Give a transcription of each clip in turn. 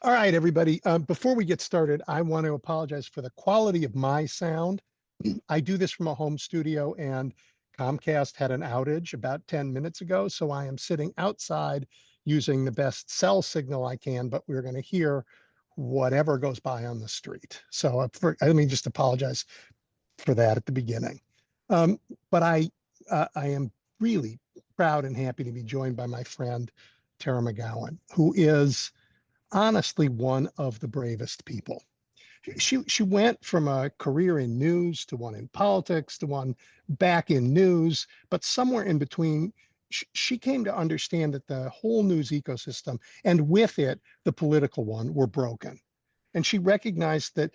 All right, everybody. Before we get started, I want to apologize for the quality of my sound. I do this from a home studio, and Comcast had an outage about 10 minutes ago. So I am sitting outside using the best cell signal I can, but we're going to hear whatever goes by on the street. So let me just apologize for that at the beginning. Um, but I am really proud and happy to be joined by my friend, Tara McGowan, who is honestly one of the bravest people. She went from a career in news to one in politics to one back in news, but somewhere in between, she came to understand that the whole news ecosystem and with it, the political one, were broken. And she recognized that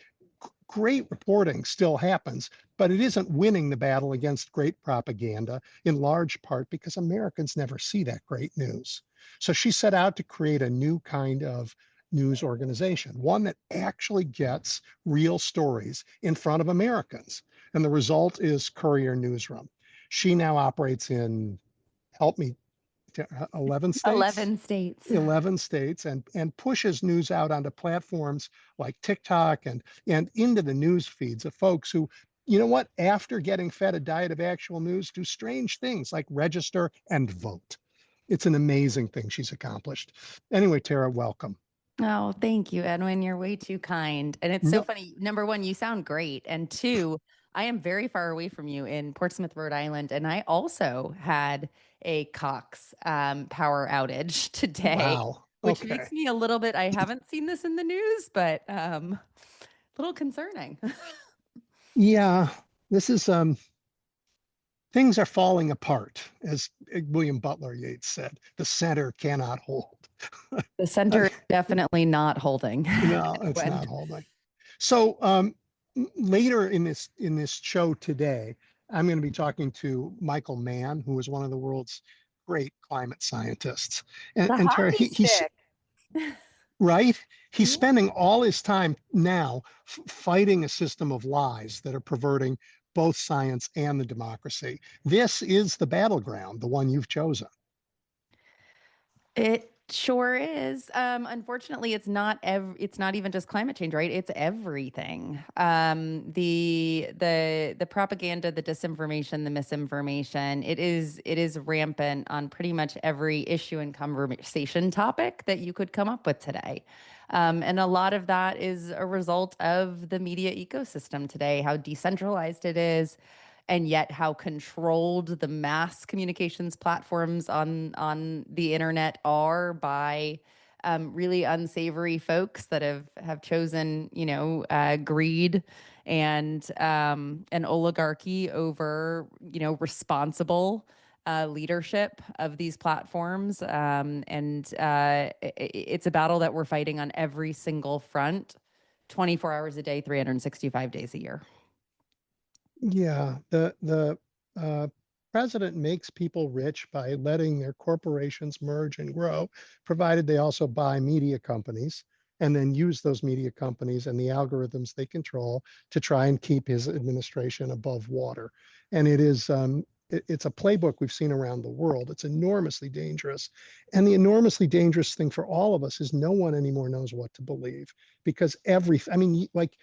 great reporting still happens, but it isn't winning the battle against great propaganda, in large part because Americans never see that great news. So she set out to create a new kind of news organization, one that actually gets real stories in front of Americans. And the result is COURIER Newsroom. She now operates in, help me, 11 states? 11 states. 11 states and pushes news out onto platforms like TikTok and into the news feeds of folks who, you know what, after getting fed a diet of actual news, do strange things like register and vote. It's an amazing thing she's accomplished. Anyway, Tara, welcome. Oh, thank you, Edwin. You're way too kind. And it's so No, funny. Number one, you sound great. And two, I am very far away from you in Portsmouth, Rhode Island. And I also had a Cox power outage today, wow. which Okay. makes me a little bit, I haven't seen this in the news, but a little concerning. Yeah, this is things are falling apart, as William Butler Yeats said. The center cannot hold. The center is definitely not holding. No, it's Edwin. not holding. So later in this show today, I'm going to be talking to Michael Mann, who is one of the world's great climate scientists. The And Tara, hockey he's stick. right. He's Yeah. spending all his time now fighting a system of lies that are perverting both science and the democracy. This is the battleground, the one you've chosen. It sure is. Unfortunately, it's not even just climate change, right? It's everything. The propaganda, the disinformation, the misinformation, it is rampant on pretty much every issue and conversation topic that you could come up with today. And a lot of that is a result of the media ecosystem today, how decentralized it is, and yet how controlled the mass communications platforms on the internet are by really unsavory folks that have chosen, greed and an oligarchy over, responsible leadership of these platforms. It's a battle that we're fighting on every single front, 24 hours a day, 365 days a year. Yeah, the president makes people rich by letting their corporations merge and grow, provided they also buy media companies and then use those media companies and the algorithms they control to try and keep his administration above water. And it's a playbook we've seen around the world. It's enormously dangerous. And the enormously dangerous thing for all of us is no one anymore knows what to believe because I mean, like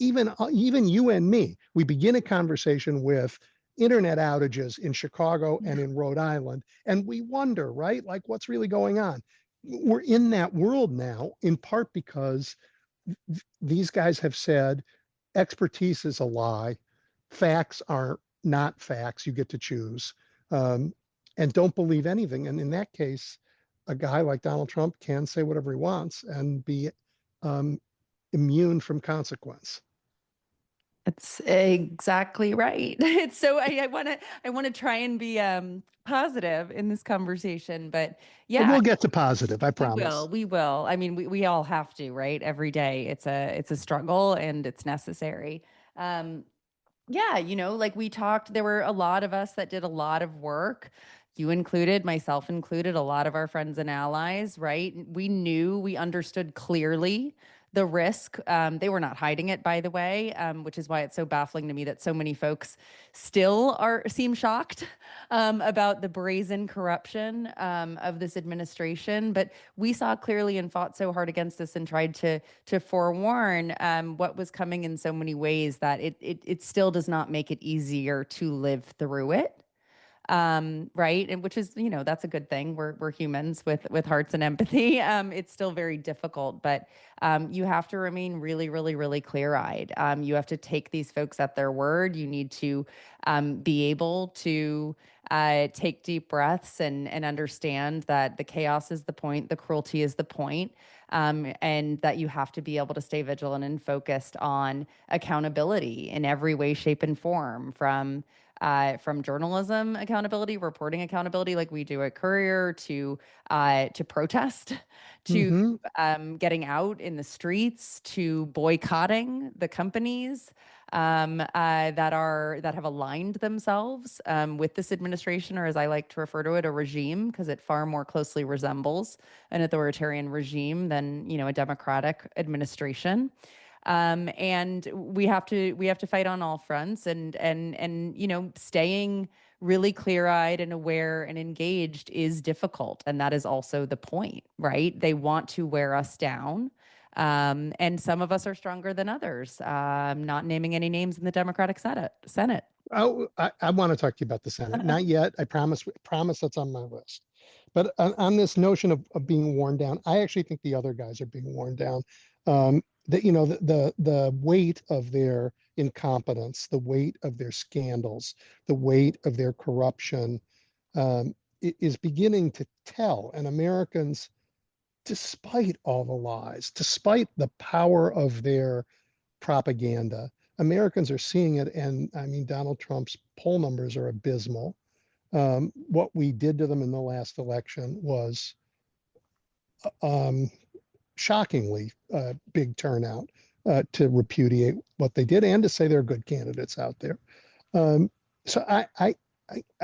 even you and me, we begin a conversation with internet outages in Chicago and in Rhode Island, and we wonder, right? Like, what's really going on? We're in that world now, in part because these guys have said expertise is a lie, facts are not facts. You get to choose, um, and don't believe anything. And in that case, a guy like Donald Trump can say whatever he wants and be um, immune from consequence. That's exactly right. It's so I want to try and be positive in this conversation, but yeah, We'll get to positive, I we will. promise. We will. I mean, we all have to, right? Every day it's a struggle and it's necessary. Um yeah, like we talked, there were a lot of us that did a lot of work. You included, myself included, a lot of our friends and allies, right? We understood clearly the risk. They were not hiding it, by the way, which is why it's so baffling to me that so many folks still seem shocked about the brazen corruption of this administration. But we saw clearly and fought so hard against this and tried to forewarn what was coming in so many ways that it still does not make it easier to live through it. Right, and which is, that's a good thing. We're humans with hearts and empathy. It's still very difficult, but you have to remain really, really, really clear-eyed. You have to take these folks at their word. You need to be able to take deep breaths and understand that the chaos is the point, the cruelty is the point, and that you have to be able to stay vigilant and focused on accountability in every way, shape, and form, from journalism accountability, reporting accountability, like we do at Courier, to protest, to Hmm. getting out in the streets, to boycotting the companies that have aligned themselves with this administration, or as I like to refer to it, a regime, because it far more closely resembles an authoritarian regime than a democratic administration. And we have to fight on all fronts, and staying really clear-eyed and aware and engaged is difficult, and that is also the point, right? They want to wear us down. And some of us are stronger than others. Not naming any names in the Democratic Senate. Oh, I want to talk to you about the Senate. Not yet. I promise that's on my list. But on this notion of being worn down, I actually think the other guys are being worn down. That the weight of their incompetence, the weight of their scandals, the weight of their corruption, is beginning to tell. And Americans, despite all the lies, despite the power of their propaganda, Americans are seeing it. And I mean, Donald Trump's poll numbers are abysmal. What we did to them in the last election was um, shockingly big turnout to repudiate what they did and to say there are good candidates out there. Um, so I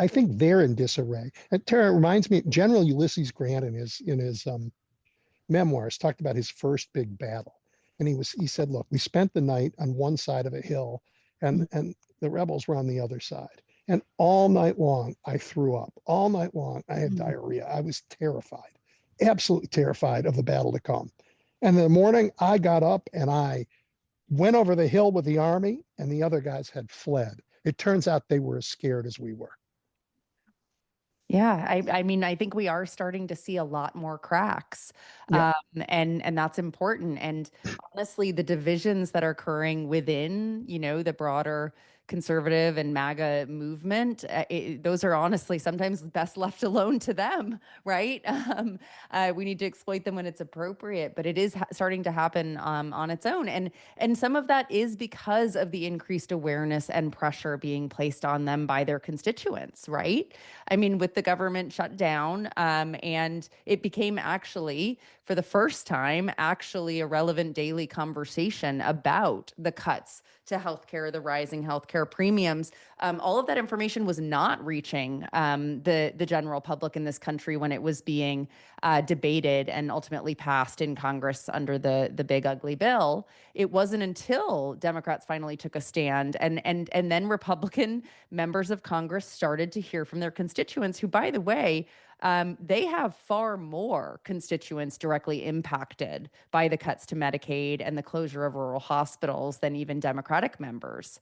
think they're in disarray. And Tara, it reminds me, General Ulysses Grant in his memoirs talked about his first big battle. And he said, look, we spent the night on one side of a hill and the rebels were on the other side. And all night long, I threw up. All night long, I had diarrhea. I was terrified, absolutely terrified of the battle to come. And in the morning, I got up and I went over the hill with the army, and the other guys had fled. It turns out they were as scared as we were. Yeah, I mean, I think we are starting to see a lot more cracks, Yeah. and that's important. And honestly, the divisions that are occurring within, the broader conservative and MAGA movement, those are honestly sometimes best left alone to them, right? We need to exploit them when it's appropriate, but it is starting to happen on its own, and some of that is because of the increased awareness and pressure being placed on them by their constituents, right? I mean, with the government shut down, and it became actually, for the first time, actually a relevant daily conversation about the cuts to healthcare, the rising healthcare premiums. All of that information was not reaching the general public in this country when it was being debated and ultimately passed in Congress under the big ugly bill. It wasn't until Democrats finally took a stand, and then Republican members of Congress started to hear from their constituents, who, by the way, they have far more constituents directly impacted by the cuts to Medicaid and the closure of rural hospitals than even Democratic members,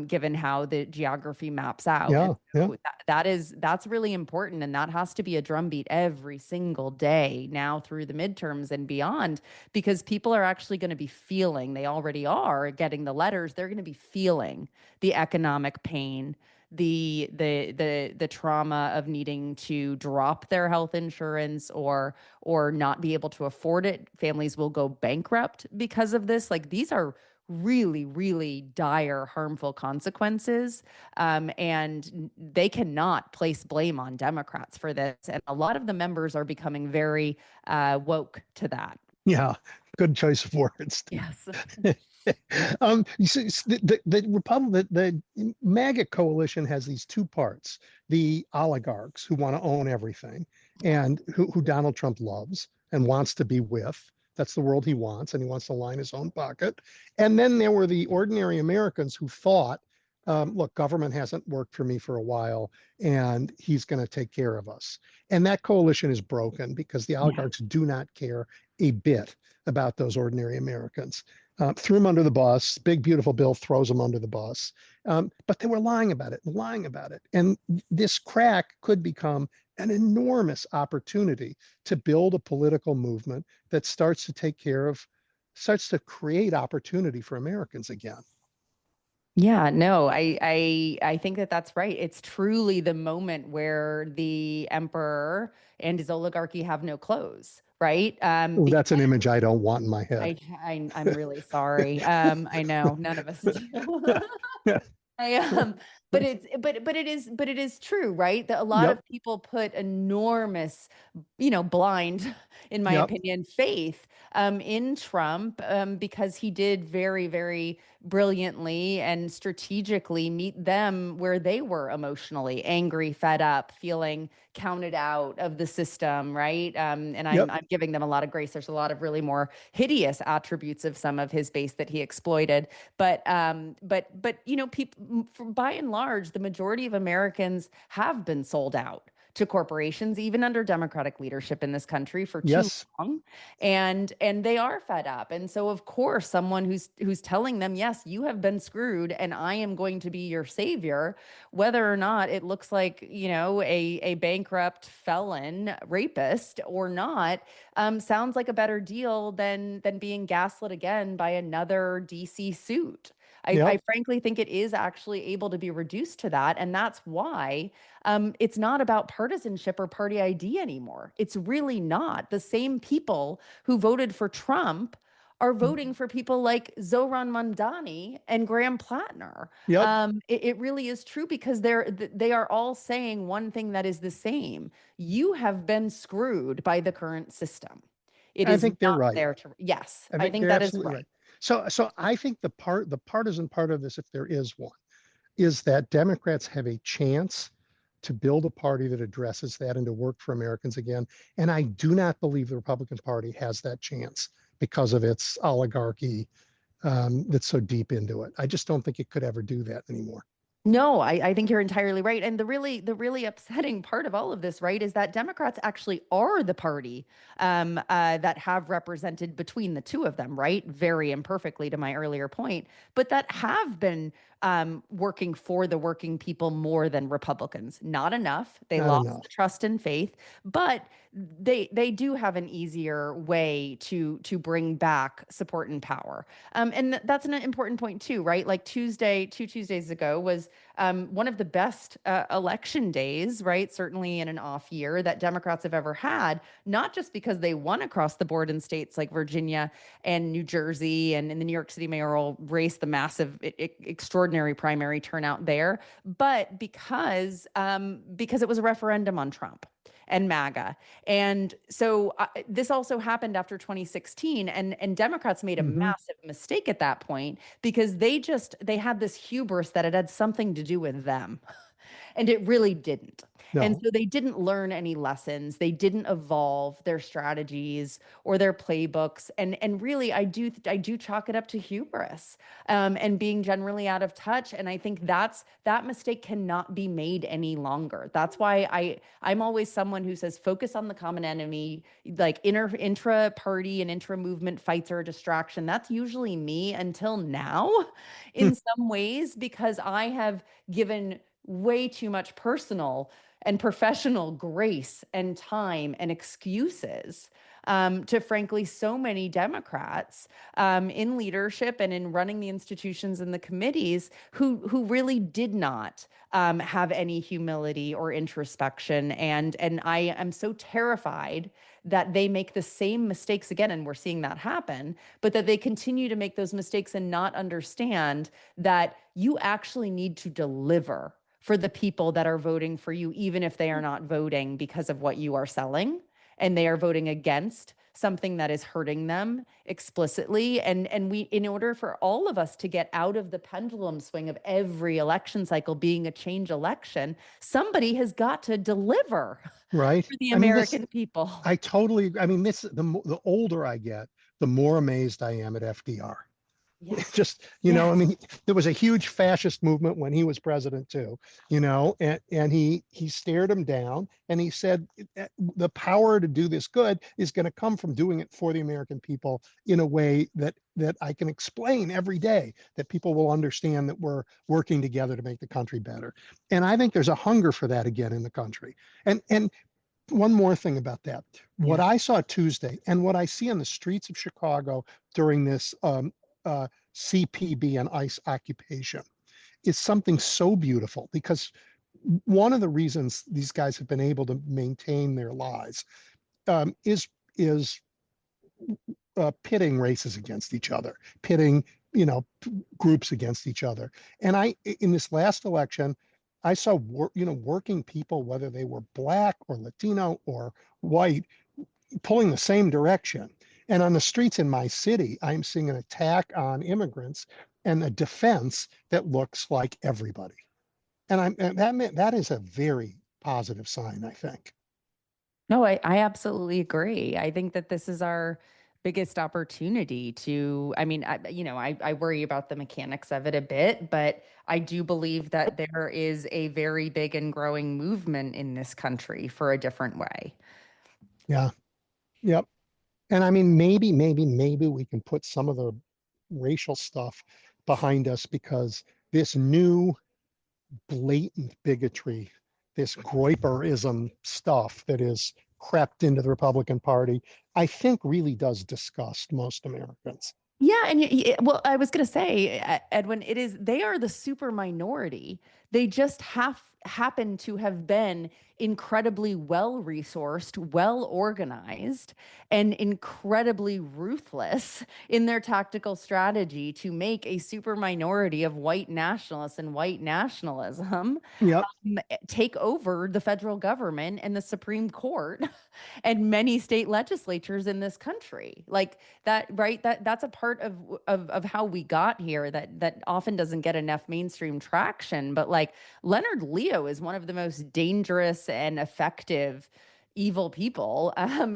given how the geography maps out. And Yeah. Yeah. so that's really important, and that has to be a drumbeat every single day now through the midterms and beyond, because people are actually going to be feeling, they already are getting the letters, they're going to be feeling the economic pain, the trauma of needing to drop their health insurance or not be able to afford it. Families will go bankrupt because of this. Like, these are really, really dire, harmful consequences. And they cannot place blame on Democrats for this. And a lot of the members are becoming very woke to that. Yeah. Good choice of words. Yes. You see, the MAGA coalition has these two parts: the oligarchs who want to own everything, and who Donald Trump loves and wants to be with, That's the world he wants, and he wants to line his own pocket. And then there were the ordinary Americans who thought, look, government hasn't worked for me for a while, and he's going to take care of us. And that coalition is broken because the Yeah. oligarchs do not care a bit about those ordinary Americans. Threw them under the bus. Big, beautiful bill throws them under the bus. But they were lying about it, lying about it. And this crack could become an enormous opportunity to build a political movement that starts to take care of, starts to create opportunity for Americans again. Yeah, no, I think that that's right. It's truly the moment where the emperor and his oligarchy have no clothes, right? Oh, Because that's an image I don't want in my head. I'm really sorry. I know none of us do. I but it is true, right? That a lot Yep, of people put enormous, you know, blind, in my yep, opinion, faith in Trump because he did very, very brilliantly and strategically meet them where they were emotionally angry, fed up, feeling counted out of the system, right? And yep, I'm giving them a lot of grace. There's a lot of really more hideous attributes of some of his base that he exploited, but you know, people by and large, the majority of Americans have been sold out to corporations, even under Democratic leadership in this country for too yes, long, and they are fed up. And so, of course, someone who's telling them, yes, you have been screwed, and I am going to be your savior, whether or not it looks like, you know, a bankrupt felon rapist or not, sounds like a better deal than being gaslit again by another DC suit. yep, I frankly think it is actually able to be reduced to that. And that's why it's not about partisanship or party ID anymore. It's really not. The same people who voted for Trump are voting for people like Zohran Mamdani and Graham Plattner. yep. It really is true because they are all saying one thing that is the same. You have been screwed by the current system. It I is think they're not right. there to, yes, I I think think they're that is absolutely right. right. So I think the partisan part of this, if there is one, is that Democrats have a chance to build a party that addresses that and to work for Americans again. And I do not believe the Republican Party has that chance because of its oligarchy that's so deep into it. I just don't think it could ever do that anymore. No, I think you're entirely right. And the really upsetting part of all of this, right, is that Democrats actually are the party that have represented between the two of them, right? Very imperfectly to my earlier point, but that have been working for the working people more than Republicans. Not enough. They Not lost the enough. trust and faith, but they do have an easier way to bring back support and power. And that's an important point too, right? Like two Tuesdays ago was one of the best election days, right? Certainly in an off year that Democrats have ever had, not just because they won across the board in states like Virginia and New Jersey and in the New York City mayoral race, the massive, extraordinary primary turnout there, but because it was a referendum on Trump and MAGA. And so this also happened after 2016, and Democrats made a Hmm. massive mistake at that point because they had this hubris that it had something to do with them. And it really didn't. And No, so they didn't learn any lessons. They didn't evolve their strategies or their playbooks. And really, I do chalk it up to hubris and being generally out of touch. And I think that mistake cannot be made any longer. That's why I'm always someone who says focus on the common enemy, like intra party and intra movement fights are a distraction. That's usually me until now, in some ways, because I have given way too much personal and professional grace and time and excuses to frankly so many Democrats in leadership and in running the institutions and the committees who really did not have any humility or introspection. And I am so terrified that they make the same mistakes again, and we're seeing that happen, but that they continue to make those mistakes and not understand that you actually need to deliver for the people that are voting for you, even if they are not voting because of what you are selling and they are voting against something that is hurting them explicitly. And we, in order for all of us to get out of the pendulum swing of every election cycle being a change election, somebody has got to deliver right? for the I mean, this, American people. I totally, I mean, this, the older I get, the more amazed I am at FDR. Yes. Just, I Yes. mean, there was a huge fascist movement when he was president too, and he stared him down and he said the power to do this good is going to come from doing it for the American people in a way that I can explain every day, that people will understand that we're working together to make the country better. And I think there's a hunger for that again in the country. And one more thing about that. What Yeah. I saw Tuesday and what I see on the streets of Chicago during this CPB and ICE occupation is something so beautiful, because one of the reasons these guys have been able to maintain their lives is pitting races against each other, pitting groups against each other. And in this last election, I saw working people, whether they were black or Latino or white, pulling the same direction. And on the streets in my city, I'm seeing an attack on immigrants and a defense that looks like everybody. And that is a very positive sign, I think. No, I absolutely agree. I think that this is our biggest opportunity to, I mean, I worry about the mechanics of it a bit, but I do believe that there is a very big and growing movement in this country for a different way. Yeah. Yep. And I mean, maybe we can put some of the racial stuff behind us, because this new blatant bigotry, this Groyperism stuff that is crept into the Republican Party, I think really does disgust most Americans. Yeah, and well, I was going to say, Edwin, they are the super minority. They just happen to have been incredibly well resourced, well organized, and incredibly ruthless in their tactical strategy to make a super minority of white nationalists and white nationalism Yep. take over the federal government and the Supreme Court and many state legislatures in this country. Like that, right? That's a part of how we got here that often doesn't get enough mainstream traction. But like Leonard Leo is one of the most dangerous and effective evil people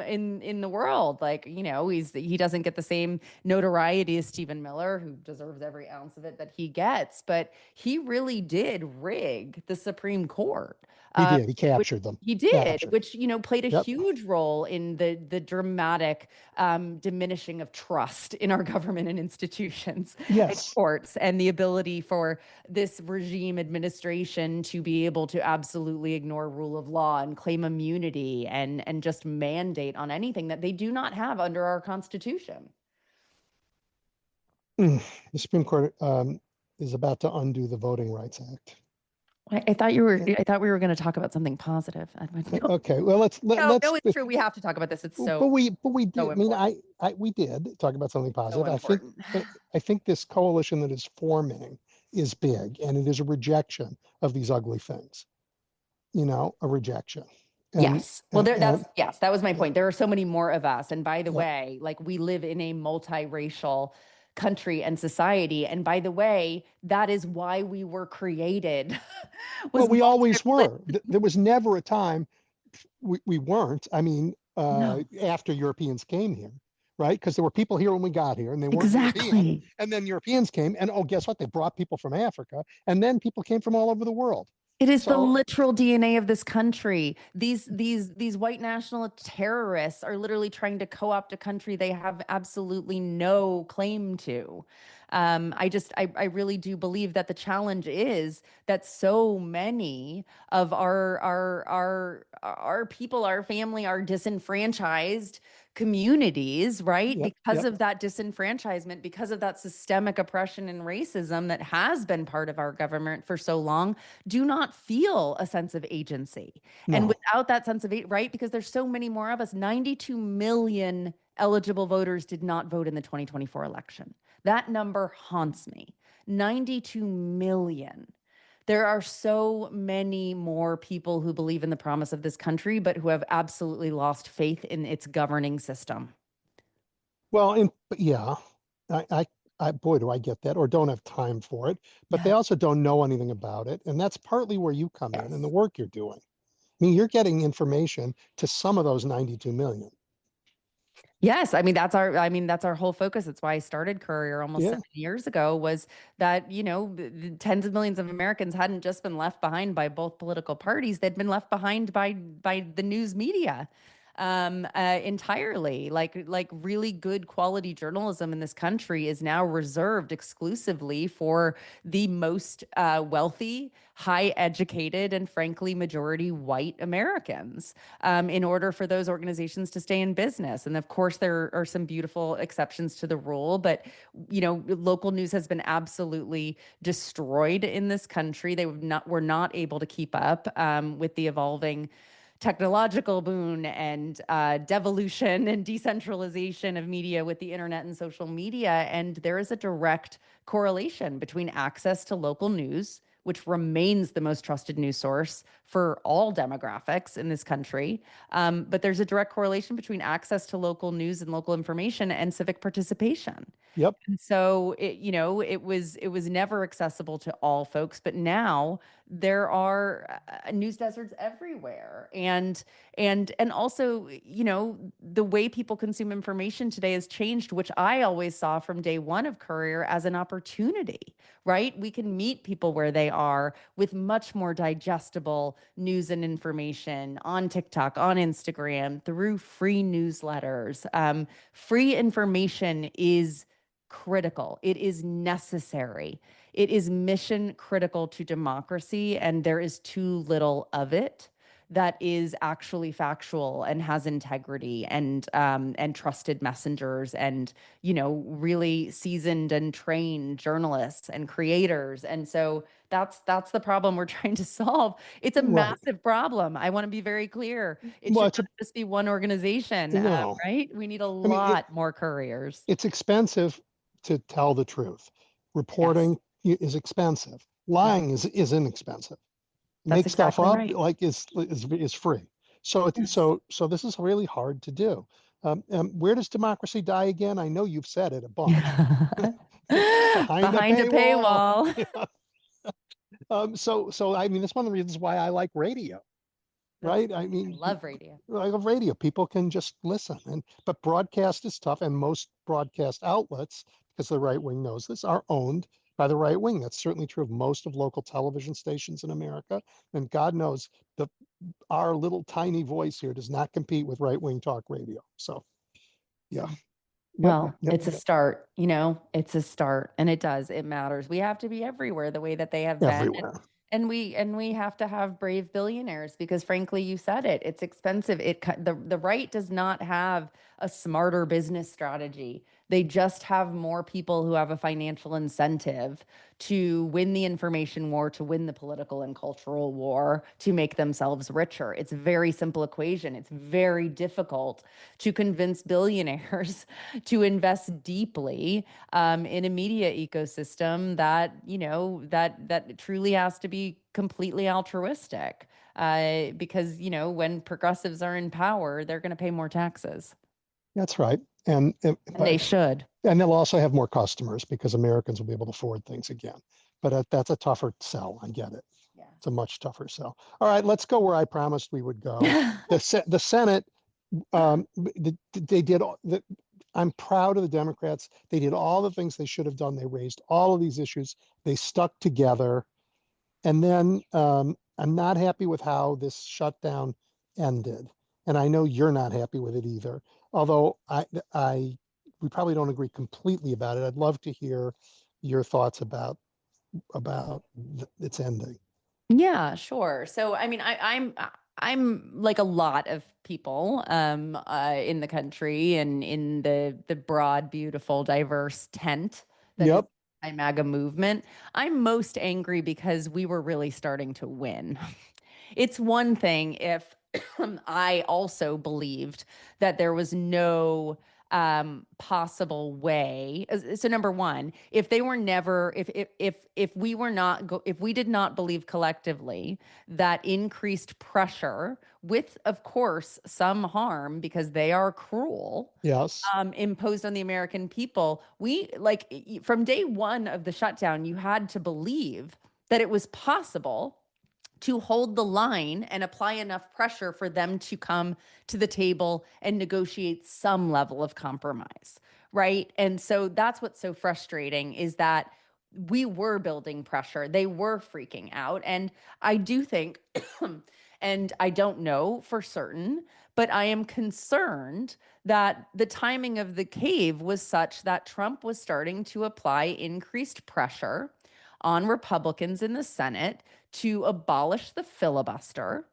in the world. Like, he doesn't get the same notoriety as Stephen Miller, who deserves every ounce of it that he gets, but he really did rig the Supreme Court. He uh, did. He which captured them. he did, Captured. which played a Yep. huge role in the dramatic diminishing of trust in our government and institutions and Yes. courts, and the ability for this regime administration to be able to absolutely ignore rule of law and claim immunity and just mandate on anything that they do not have under our Constitution. The Supreme Court is about to undo the Voting Rights Act. I thought you were. I thought we were going to talk about something positive. No, Okay. Well, no, let's. no, it's true. We have to talk about this. It's But we so did. I mean, important. we did talk about something So positive. important. I think this coalition that is forming is big, and it is a rejection of these ugly things. A rejection. And Yes. Well, and yes, that was my yeah, point. There are so many more of us. And by the yeah. way, like we live in a multiracial country and society. And by the way, that is why we were created Well, was we always multi. were. There was never a time we weren't. I mean, No, after Europeans came here, right? Because there were people here when we got here, and they weren't European. exactly. And then Europeans came, and oh, guess what? They brought people from Africa, and then people came from all over the world. It is the So literal DNA of this country. These white national terrorists are literally trying to co-opt a country they have absolutely no claim to. I really do believe that the challenge is that so many of our people, our family, are disenfranchised communities, right? yep, Because yep, of that disenfranchisement, because of that systemic oppression and racism that has been part of our government for so long, do not feel a sense of agency. And no. without that sense of right, because there's so many more of us, 92 million eligible voters did not vote in the 2024 election. That number haunts me. 92 million. There are so many more people who believe in the promise of this country, but who have absolutely lost faith in its governing system. Well, but yeah, boy, do I get that, or don't have time for it. But they Yeah. also don't know anything about it, and that's partly where you come in and the Yes. work you're doing. I mean, you're getting information to some of those 92 million. Yes, that's our whole focus. That's why I started Courier almost Yeah, 7 years ago, was that, the tens of millions of Americans hadn't just been left behind by both political parties, they'd been left behind by the news media entirely. Like really good quality journalism in this country is now reserved exclusively for the most wealthy, high educated, and frankly majority white Americans, in order for those organizations to stay in business. And of course, there are some beautiful exceptions to the rule, but local news has been absolutely destroyed in this country. They were not able to keep up with the evolving technological boon and devolution and decentralization of media with the internet and social media. And there is a direct correlation between access to local news, which remains the most trusted news source for all demographics in this country. But there's a direct correlation between access to local news and local information and civic participation. yep, And so it was never accessible to all folks, but now there are news deserts everywhere. And also, the way people consume information today has changed, which I always saw from day one of Courier as an opportunity, right? We can meet people where they are with much more digestible news and information on TikTok, on Instagram, through free newsletters. Free information is critical. It is necessary. It is mission critical to democracy, and there is too little of it that is actually factual and has integrity and trusted messengers and really seasoned and trained journalists and creators. And so that's the problem we're trying to solve. It's a right. massive problem. I want to be very clear. It Well, should it's not a just be one organization, no. right? We need a I mean, lot more couriers. it's expensive to tell the truth. Yes. Reporting is expensive. Yep. Lying is inexpensive. That's Make stuff exactly up right. like is free. So Yes. so this is really hard to do. Where does democracy die again? I know you've said it a bunch. Behind a Behind a paywall. paywall. So I mean, that's one of the reasons why I like radio, That's right? I I mean, love radio. I love radio. People can just listen, and but broadcast is tough, and most broadcast outlets, because the right wing knows this, are owned by the right wing. That's certainly true of most of local television stations in America, and God knows the our little tiny voice here does not compete with right wing talk radio. So yeah, yep, Well, yep, it's a yep, start, it's a start, and it matters. We have to be everywhere the way that they have been. everywhere. And we have to have brave billionaires because frankly, you said it, it's expensive. The right does not have a smarter business strategy. They just have more people who have a financial incentive to win the information war, to win the political and cultural war, to make themselves richer. It's a very simple equation. It's very difficult to convince billionaires to invest deeply in a media ecosystem that truly has to be completely altruistic. Because when progressives are in power, they're going to pay more taxes, That's right. And and they should. and they'll also have more customers because Americans will be able to afford things again. But that's a tougher sell. I get it. It's a Yes. much tougher sell. All right, let's go where I promised we would go. The Senate, they did all the. I'm proud of the Democrats. They did all the things they should have done. They raised all of these issues. They stuck together. And then I'm not happy with how this shutdown ended. And I know you're not happy with it either. Although we probably don't agree completely about it. I'd love to hear your thoughts about its ending. Yeah, sure. So, I mean, I'm like a lot of people in the country and in the broad, beautiful, diverse tent that is Yep. my MAGA movement. I'm most angry because we were really starting to win. It's one thing if I also believed that there was no possible way. So number one, if they were never, if we were not if we did not believe collectively that increased pressure, with of course some harm because they are cruel, Yes. imposed on the American people, we from day one of the shutdown, you had to believe that it was possible to hold the line and apply enough pressure for them to come to the table and negotiate some level of compromise, right? And so that's what's so frustrating, is that we were building pressure. They were freaking out. And I do think, and I don't know for certain, but I am concerned that the timing of the cave was such that Trump was starting to apply increased pressure on Republicans in the Senate to abolish the filibuster.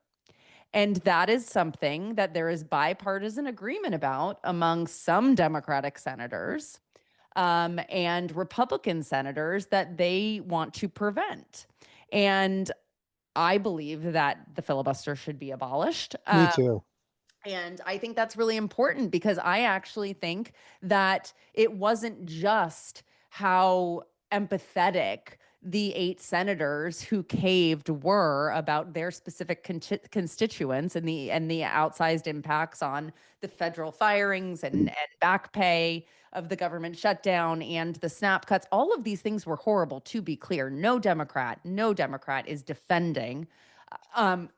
And that is something that there is bipartisan agreement about among some Democratic senators and Republican senators, that they want to prevent. And I believe that the filibuster should be abolished. Me too. And I think that's really important, because I actually think that it wasn't just how empathetic the 8 senators who caved were about their specific constituents and the outsized impacts on the federal firings and back pay of the government shutdown and the SNAP cuts. All of these things were horrible, to be clear. No Democrat is defending um,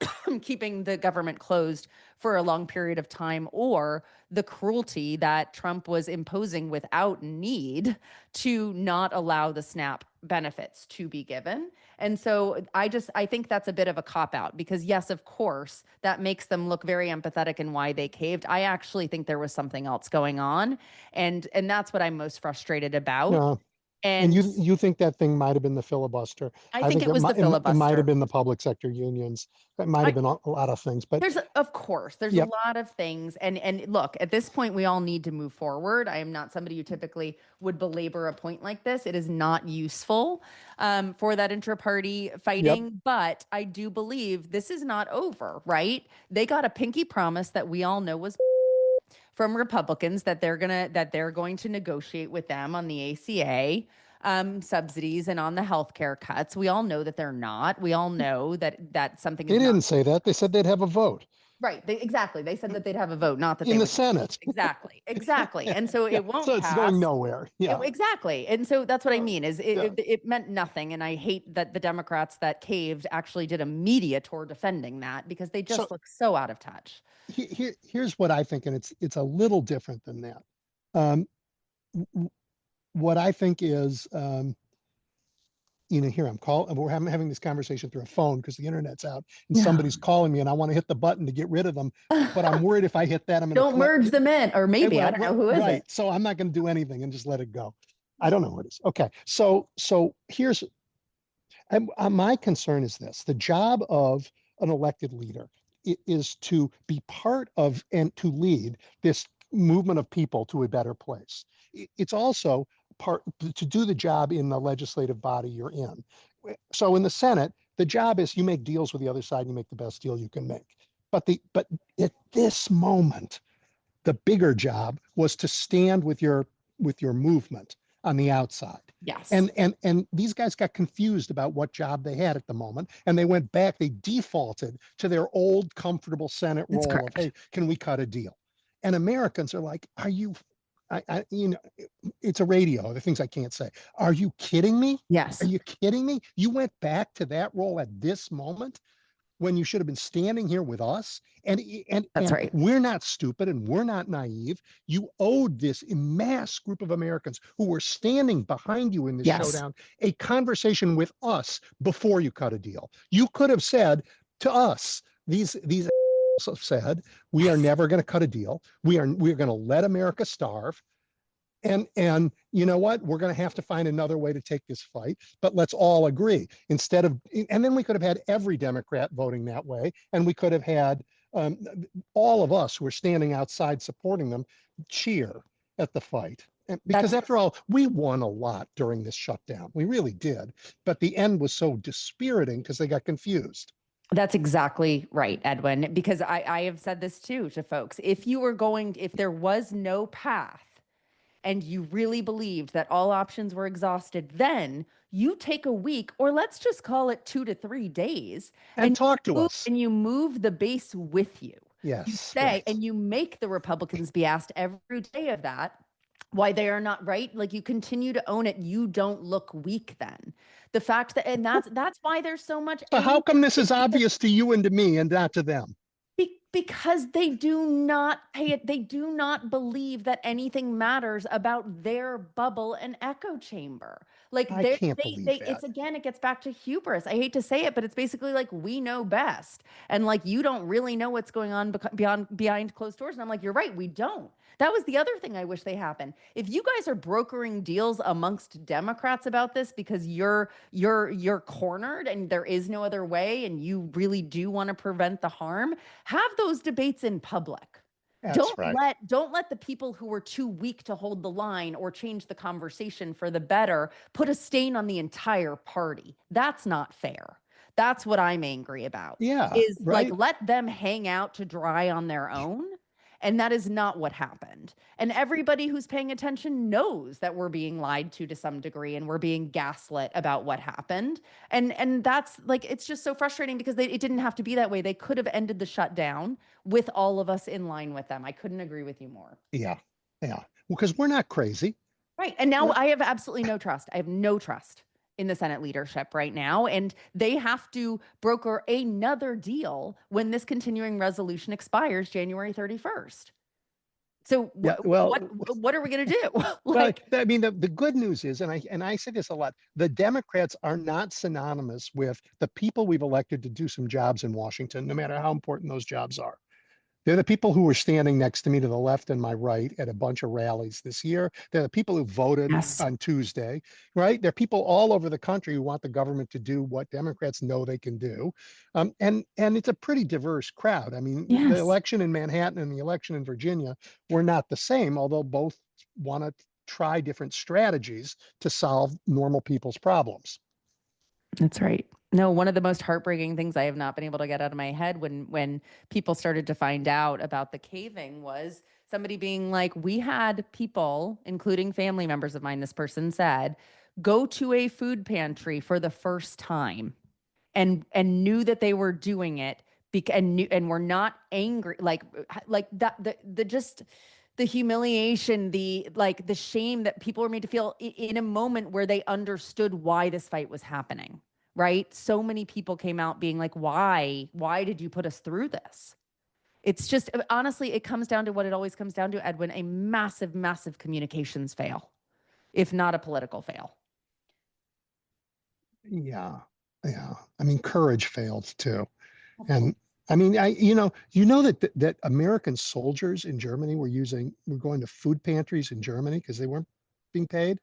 keeping the government closed for a long period of time, or the cruelty that Trump was imposing without need to not allow the SNAP benefits to be given. And so I think that's a bit of a cop out, because yes, of course, that makes them look very empathetic in why they caved. I actually think there was something else going on. And that's what I'm most frustrated about. Yeah. And And you think that thing might have been the filibuster? I I think think it was the it might have filibuster. been the public sector unions. It might have I, been a lot of things, but Of course, there's a yep, lot of things. And look, at this point, we all need to move forward. I am not somebody who typically would belabor a point like this. It is not useful for that intra-party yep. fighting, but I do believe this is not over, right? They got a pinky promise that we all know was from Republicans, that they're going to negotiate with them on the ACA subsidies and on the healthcare cuts. We all know that they're not. We all know that something They is not didn't say that. They said they'd have a vote right. Exactly. They said that they'd have a vote, not that in they the would Senate. exactly. Exactly. And so Yeah, it won't so it's going pass. nowhere. Yeah, Exactly. And so that's what I mean, is yeah. it meant nothing. And I hate that the Democrats that caved actually did a media tour defending that, because they So just look so out of touch. here's what I think, and it's a little different than that. Um, what I think is, here we're having this conversation through a phone because the internet's out, and Yeah. somebody's calling me, and I want to hit the button to get rid of them, but I'm worried if I hit that, I'm going to Don't merge them in, or maybe, I well, don't know, who is it? right. So I'm not going to do anything and just let it go. I don't know who it is. Okay. So here's my concern is this: the job of an elected leader is to be part of and to lead this movement of people to a better place. It's also part to do the job in the legislative body you're in. So in the Senate, the job is you make deals with the other side and you make the best deal you can make. But at this moment, the bigger job was to stand with your movement on the outside. Yes. And these guys got confused about what job they had at the moment, and they went back. They defaulted to their old comfortable Senate That's role of, hey, correct. can we cut a deal? And Americans are like, are you? It's a radio. The things I can't say. Are you kidding me? Are Yes. you kidding me? You went back to that role at this moment when you should have been standing here with us. That's And right. we're not stupid and we're not naive. You owed this mass group of Americans who were standing behind you in this Yes. showdown a conversation with us before you cut a deal. You could have said to us, these have said, we are Yes. never going to cut a deal. We're going to let America starve. And you know what? We're going to have to find another way to take this fight, but let's all agree instead of, and then we could have had every Democrat voting that way, and we could have had um, all of us who are standing outside supporting them cheer at the fight. Because That's after all, we won a lot during this shutdown. We really did. But the end was so dispiriting because they got confused. That's exactly right, Edwin, because I have said this too to folks. If there was no path and you really believed that all options were exhausted, then you take a week, or let's just call it 2 to 3 days, And talk to us. and you move the base with you. You Yes, say, right. and you make the Republicans be asked every day of that. why they are not right. Like you continue to own it. You don't look weak then. The fact that, and that's why there's so much So how anger come this is is because obvious to you and to me and not to them? because they do not pay it. They do not believe that anything matters about their bubble and echo chamber. Like I can't believe it's that. again, it gets back to hubris. I hate to say it, but it's basically like we know best. And like you don't really know what's going on behind closed doors. And I'm like, you're right, we don't. That was the other thing I wish they happened. If you guys are brokering deals amongst Democrats about this because you're cornered and there is no other way and you really do want to prevent the harm, have those debates in public. That's right. Don't let the people who are too weak to hold the line or change the conversation for the better put a stain on the entire party. That's not fair. That's what I'm angry about. Yeah, Is like right. let them hang out to dry on their own. And that is not what happened. And everybody who's paying attention knows that we're being lied to some degree and we're being gaslit about what happened. And that's like it's just so frustrating because it didn't have to be that way. They could have ended the shutdown with all of us in line with them. I couldn't agree with you more. Yeah, yeah. Well, because we're not crazy. Right. And now We're I have absolutely no trust. I have no trust in the Senate leadership right now. And they have to broker another deal when this continuing resolution expires January 31st. So yeah. Well, what are we going to do? well. Like, I mean, the good news is, and I say this a lot: the Democrats are not synonymous with the people we've elected to do some jobs in Washington, no matter how important those jobs are. They're the people who were standing next to me to the left and my right at a bunch of rallies this year. They're the people who voted yes, on Tuesday, right? They're people all over the country who want the government to do what Democrats know they can do. And it's a pretty diverse crowd. I mean, the yes. election in Manhattan and the election in Virginia were not the same, although both want to try different strategies to solve normal people's problems. That's right. No, one of the most heartbreaking things I have not been able to get out of my head when people started to find out about the caving was somebody being like, we had people, including family members of mine, this person said, go to a food pantry for the first time and knew that they were doing it and were not angry like that the just the humiliation, the like the shame that people were made to feel in a moment where they understood why this fight was happening, right? So many people came out being like, why did you put us through this? It's just honestly, it comes down to what it always comes down to, Edwin, a massive communications fail, if not a political fail. Yeah, yeah. I mean, courage failed too. Of course. And I mean, you know that American soldiers in Germany were going to food pantries in Germany because they weren't being paid,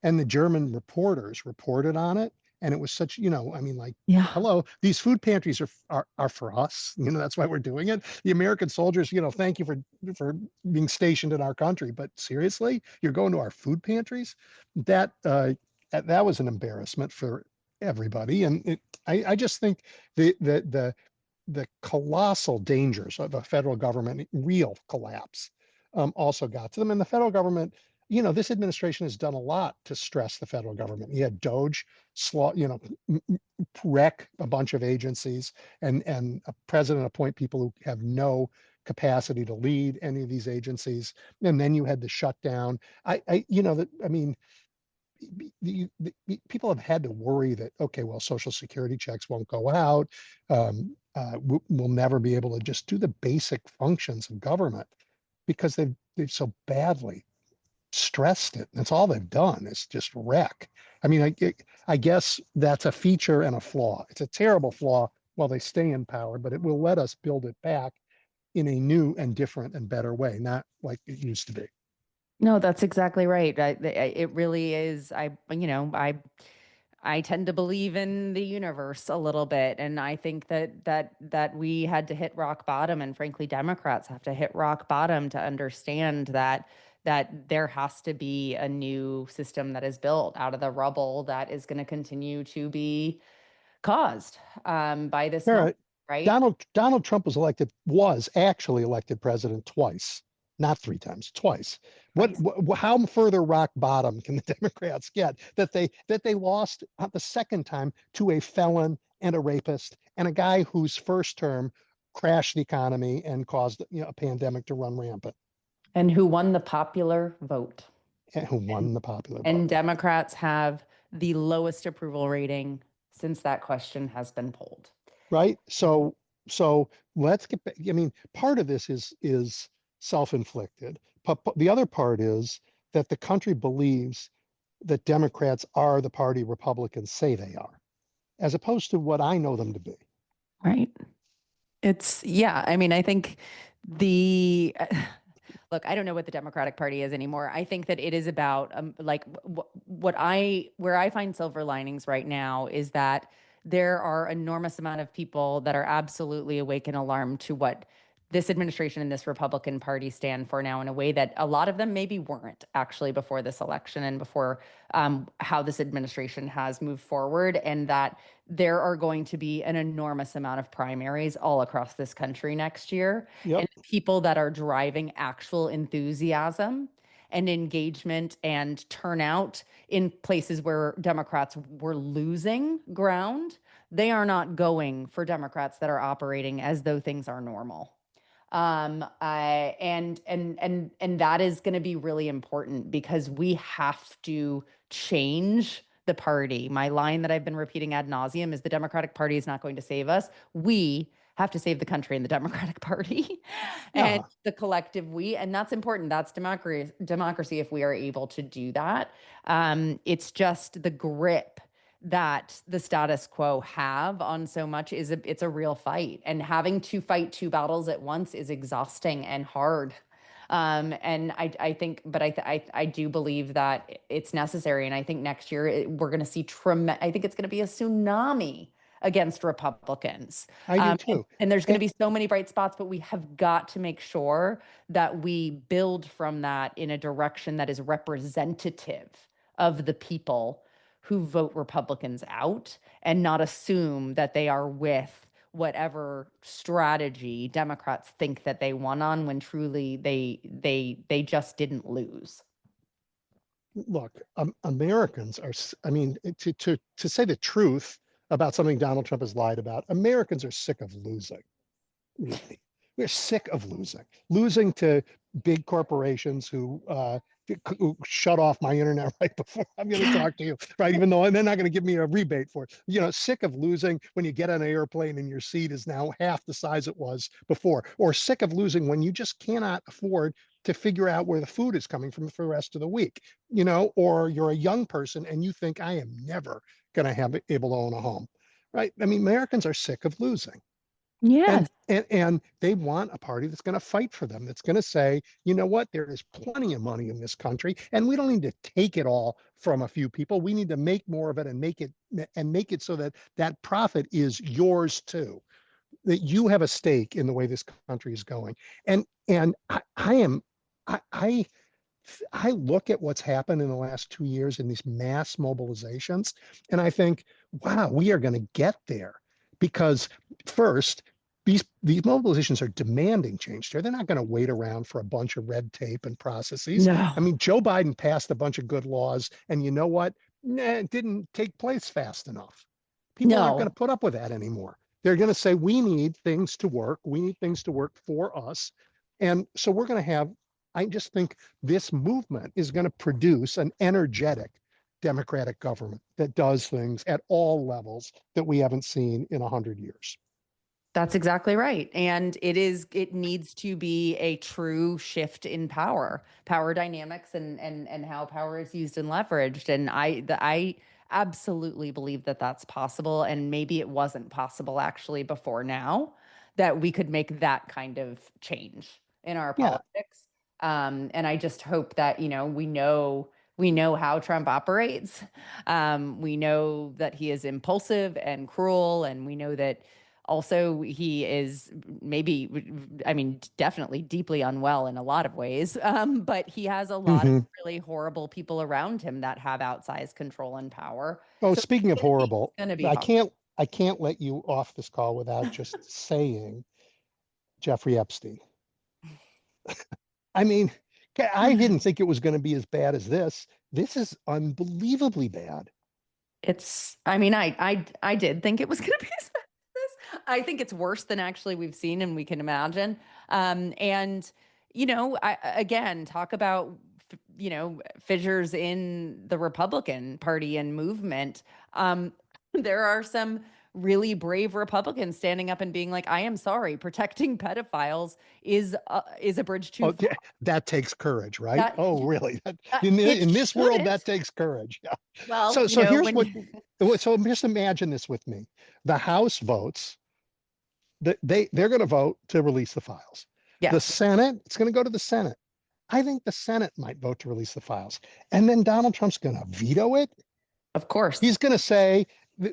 and the German reporters reported on it, and it was such, I mean, like, Yeah. hello, these food pantries are for us. That's why we're doing it. The American soldiers, thank you for being stationed in our country, but seriously, you're going to our food pantries? That was an embarrassment for everybody, and I just think the colossal dangers of a federal government real collapse also got to them. And the federal government, this administration has done a lot to stress the federal government. You had Doge wreck a bunch of agencies, and a president appoint people who have no capacity to lead any of these agencies. And then you had the shutdown. I mean, people have had to worry that, okay, well, social security checks won't go out. We'll never be able to just do the basic functions of government because they've so badly stressed it. That's all they've done is just wreck. I mean, I guess that's a feature and a flaw. It's a terrible flaw while they stay in power, but it will let us build it back in a new and different and better way, not like it used to be. No, that's exactly right. It really is. I tend to believe in the universe a little bit, and I think that we had to hit rock bottom, and frankly, Democrats have to hit rock bottom to understand that there has to be a new system that is built out of the rubble that is going to continue to be caused by this All moment, right. right? Donald Trump was actually elected president twice, not three times, twice. Twice. How further rock bottom can the Democrats get that they lost the second time to a felon and a rapist and a guy whose first term crashed the economy and caused a pandemic to run rampant? And who won the popular vote. and who And, won the popular and vote, Democrats have the lowest approval rating since that question has been polled. right? So let's get back. I mean, part of this is self-inflicted. But the other part is that the country believes that Democrats are the party Republicans say they are, as opposed to what I know them to be. Right. Yeah, I mean, I think the look, I don't know what the Democratic Party is anymore. I think that it is about like where I find silver linings right now is that there are enormous amount of people that are absolutely awake and alarmed to what this administration and this Republican Party stand for now in a way that a lot of them maybe weren't actually before this election and before how this administration has moved forward, and that there are going to be an enormous amount of primaries all across this country next year. Yep. And people that are driving actual enthusiasm and engagement and turnout in places where Democrats were losing ground, they are not going for Democrats that are operating as though things are normal. And that is going to be really important because we have to change the party. My line that I've been repeating ad nauseum is the Democratic Party is not going to save us. We have to save the country in the Democratic Party and Yeah. the collective we, and that's important. That's democracy if we are able to do that. It's just the grip that the status quo have on so much it's a real fight, and having to fight two battles at once is exhausting and hard. And I think, but I do believe that it's necessary. And I think next year we're going to see I think it's going to be a tsunami against Republicans. I do too. And there's going to And be so many bright spots, but we have got to make sure that we build from that in a direction that is representative of the people who vote Republicans out, and not assume that they are with whatever strategy Democrats think that they won on when truly they just didn't lose. look, Americans are, I mean, to say the truth about something Donald Trump has lied about, Americans are sick of losing. Really. We're sick of losing to big corporations who shut off my internet right before I'm going to talk to you, right? Even though they're not going to give me a rebate for it. Sick of losing when you get on an airplane and your seat is now half the size it was before, or sick of losing when you just cannot afford to figure out where the food is coming from for the rest of the week, or you're a young person and you think I am never going to have able to own a home, right? I mean, Americans are sick of losing. And, Yes. and they want a party that's going to fight for them, that's going to say, you know what, there is plenty of money in this country, and we don't need to take it all from a few people. We need to make more of it and make it so that that profit is yours too, that you have a stake in the way this country is going. And I am I look at what's happened in the last 2 years in these mass mobilizations, and I think, wow, we are going to get there because first, these mobilizations are demanding change. They're not going to wait around for a bunch of red tape and processes. I No. mean, Joe Biden passed a bunch of good laws, and you know what? Nah, it didn't take place fast enough. People aren't going to No. put up with that anymore. They're going to say, we need things to work. We need things to work for us. And so we're going to have, I just think this movement is going to produce an energetic democratic government that does things at all levels that we haven't seen in 100 years. That's exactly right. And it needs to be a true shift in power dynamics, and how power is used and leveraged. And I absolutely believe that that's possible. And maybe it wasn't possible actually before now, that we could make that kind of change in our Yeah. politics. And I just hope that, we know how Trump operates. We know that he is impulsive and cruel, and we know that also he is maybe, I mean, definitely deeply unwell in a lot of ways. But he has a lot of Mm-hmm. really horrible people around him that have outsized control and power. Oh, So speaking of it's horrible, going to be I hard. can't I can't let you off this call without just saying Jeffrey Epstein. I mean, I didn't think it was going to be as bad as this. This is unbelievably bad. I mean, I did think it was going to be as bad as this. I think it's worse than actually we've seen and we can imagine. And again, talk about, fissures in the Republican Party and movement. There are some really brave Republicans standing up and being like, I am sorry, protecting pedophiles is a bridge too Oh, far. yeah, that takes courage, right? That Oh, really? it In this world, that shouldn't. takes courage. Yeah. Well, So here's what. when So just imagine this with me. The House votes. They're going to vote to release the files. The yes, Senate, it's going to go to the Senate. I think the Senate might vote to release the files, and then Donald Trump's going to veto it. of course. He's going to say,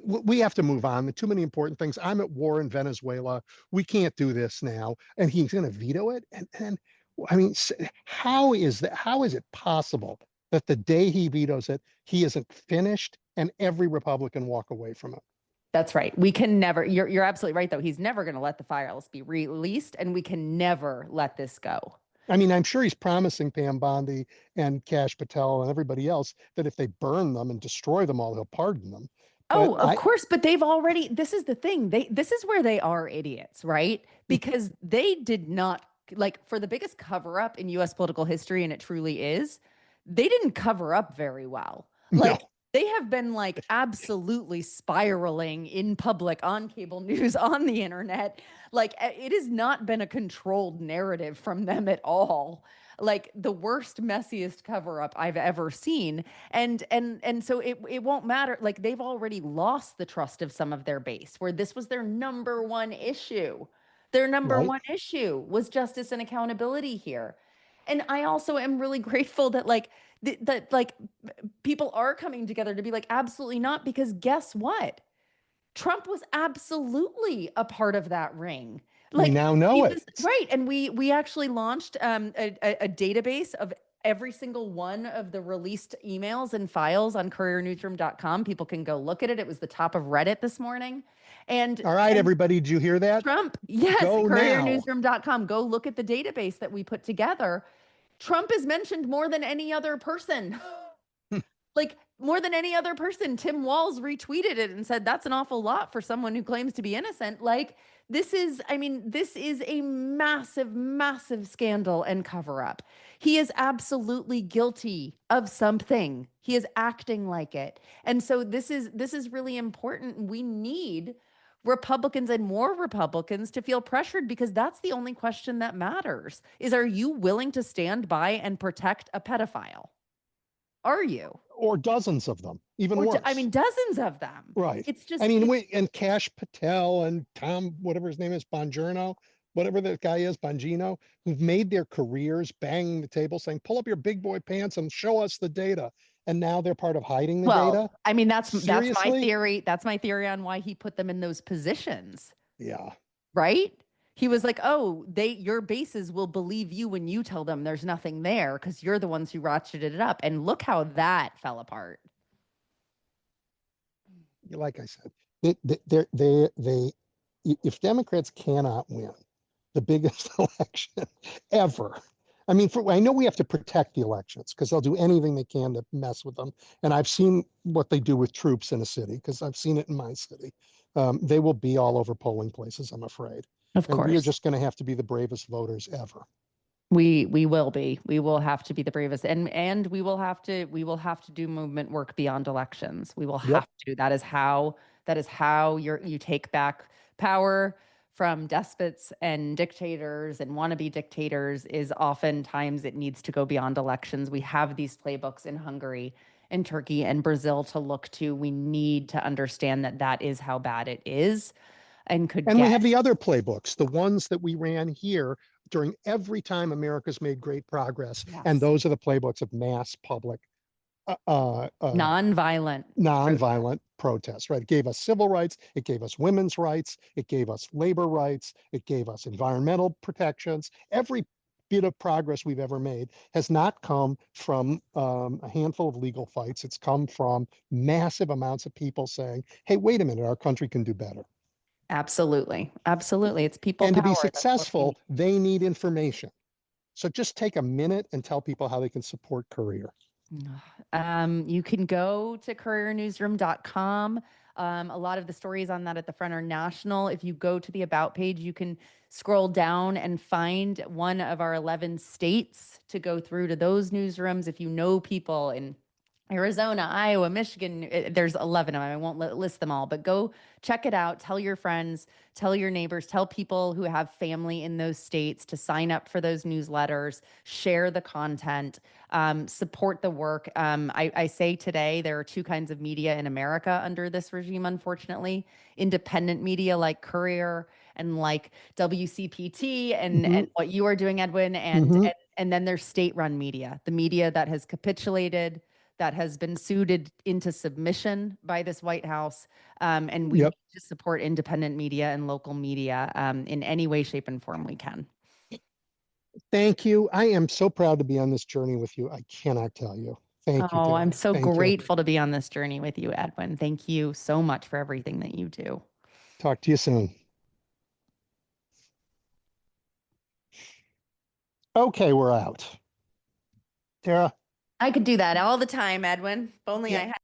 we have to move on. Too many important things. I'm at war in Venezuela. We can't do this now. And he's going to veto it. And I mean, how is that? How is it possible that the day he vetoes it, he isn't finished and every Republican walk away from it? That's right. We can never, you're absolutely right, though. He's never going to let the files be released, and we can never let this go. I mean, I'm sure he's promising Pam Bondi and Kash Patel and everybody else that if they burn them and destroy them all, he'll pardon them. But Oh, of course, but they've already, this is the thing. This is where they are idiots, right? Because they did not, like, for the biggest cover up in US political history, and it truly is, they didn't cover up very well. no, Like, they have been like absolutely spiraling in public, on cable news, on the internet. Like, it has not been a controlled narrative from them at all. Like, the worst, messiest cover up I've ever seen. And so it won't matter. Like, they've already lost the trust of some of their base, where this was their number one issue. Their number right? one issue was justice and accountability here. And I also am really grateful that, like, that like people are coming together to be like, absolutely not, because guess what? Trump was absolutely a part of that ring. We Like, now he know it. was right. And we actually launched a database of every single one of the released emails and files on couriernewsroom.com. People can go look at it. It was the top of Reddit this morning. And All right, everybody, did you hear that? Trump, yes, Go now. couriernewsroom.com. Go look at the database that we put together. Trump is mentioned more than any other person. Like, more than any other person. Tim Walz retweeted it and said, that's an awful lot for someone who claims to be innocent. Like, this is a massive, massive scandal and cover up. He is absolutely guilty of something. He is acting like it. And so this is really important. We need Republicans and more Republicans to feel pressured, because that's the only question that matters, is, are you willing to stand by and protect a pedophile? Are you? Or dozens of them, even Or, worse. I mean, dozens of them. Right. It's I just, mean, and Kash Patel and Tom, whatever his name is, Bongiorno, whatever that guy is, Bongino, who've made their careers banging the table saying, pull up your big boy pants and show us the data. And now they're part of hiding the data. well, I mean, that's my Seriously? theory. That's my theory on why he put them in those positions, Yeah. right? He was like, oh, your bases will believe you when you tell them there's nothing there, because you're the ones who ratcheted it up. And look how that fell apart. Like I said, if Democrats cannot win the biggest election ever, I mean, I know we have to protect the elections because they'll do anything they can to mess with them. And I've seen what they do with troops in a city because I've seen it in my city. They will be all over polling places, I'm afraid. Of And we are course. just going to have to be the bravest voters ever. We will be. We will have to be the bravest, and we will have to do movement work beyond elections. We will Yep. have to. That is how you take back power from despots and dictators and wannabe dictators. Is oftentimes it needs to go beyond elections. We have these playbooks in Hungary and Turkey and Brazil to look to. We need to understand that that is how bad it is and could And we get. have the other playbooks, the ones that we ran here during every time America's made great progress. And Yes. those are the playbooks of mass public uh, uh, uh, Nonviolent nonviolent protest. protests, right? It gave us civil rights, it gave us women's rights, it gave us labor rights, it gave us environmental protections. Every bit of progress we've ever made has not come from a handful of legal fights. It's come from massive amounts of people saying, hey, wait a minute, our country can do better. Absolutely. Absolutely. It's people And to be power. That's what we successful, need. they need information. So just take a minute and tell people how they can support COURIER. You can go to couriernewsroom.com. A lot of the stories on that at the front are national. If you go to the About page, you can scroll down and find one of our 11 states to go through to those newsrooms. If you know people in Arizona, Iowa, Michigan, there's 11 of them. I won't list them all, but go check it out. Tell your friends, tell your neighbors, tell people who have family in those states to sign up for those newsletters, share the content, support the work. I say today there are two kinds of media in America under this regime, unfortunately. Independent media like Courier and like WCPT and what you are doing, Edwin, and then there's state-run media, the media that has capitulated, that has been suited into submission by this White House. And we need to support independent media and local media in any way, shape, and form we can. Thank you. I am so proud to be on this journey with you. I cannot tell you. Thank you. Oh, Tara. I'm so Thank you. grateful to be on this journey with you, Edwin. Thank you so much for everything that you do. Talk to you soon. Okay, we're out. Tara? I could do that all the time, Edwin. If only I had